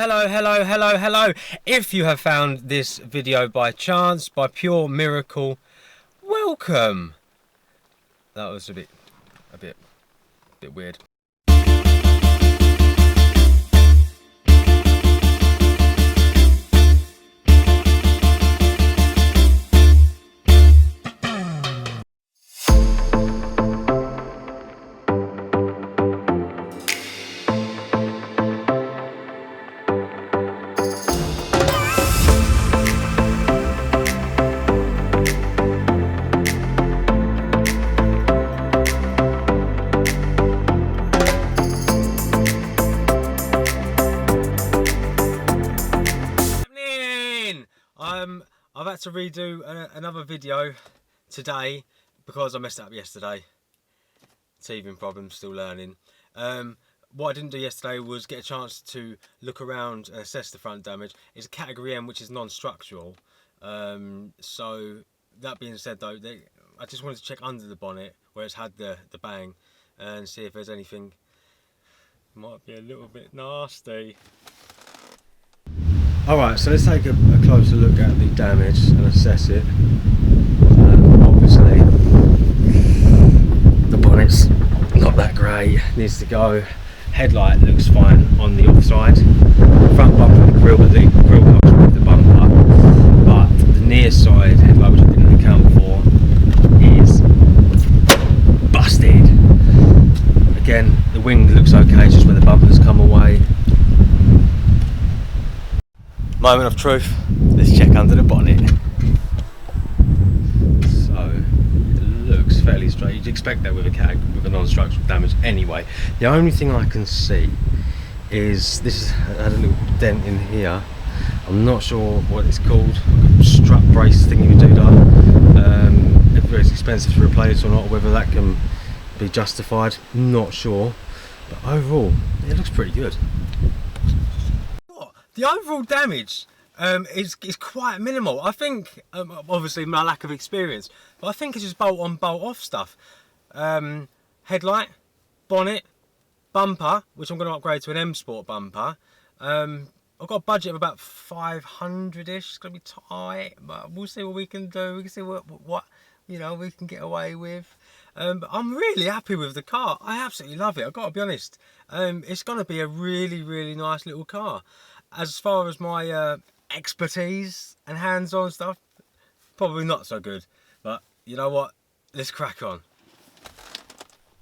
Hello. If you have found this video by chance, by pure miracle, welcome. That was a bit weird. I've had to redo another video today because I messed it up yesterday. Teething problems, still learning. What I didn't do yesterday was get a chance to look around and assess the front damage. It's a category M, which is non-structural. So that being said though, I just wanted to check under the bonnet where it's had the bang and see if there's anything might be a little bit nasty. Alright, so let's take a closer look at the damage and assess it. Obviously, the bonnet's not that great, needs to go. Headlight looks fine on the offside. Front bumper and the grill comes with the bumper, but the near side headlight, which I didn't account for, is busted. Again, the wing looks okay, it's just where the bumper's come away. Moment of truth, let's check under the bonnet. So, it looks fairly straight. You'd expect that with a non-structural damage anyway. The only thing I can see is this had a little dent in here. I'm not sure what it's called. Strut brace thingy we do that. Whether it's expensive to replace or not, or whether that can be justified, not sure. But overall, it looks pretty good. The overall damage is quite minimal. I think, obviously my lack of experience, but I think it's just bolt on, bolt off stuff. Headlight, bonnet, bumper, which I'm going to upgrade to an M Sport bumper. I've got a budget of about 500-ish. It's going to be tight, but we'll see what we can do. We can see what you know we can get away with. But I'm really happy with the car. I absolutely love it. I've got to be honest. It's going to be a really nice little car. As far as my expertise and hands-on stuff, probably not so good. But you know what? Let's crack on.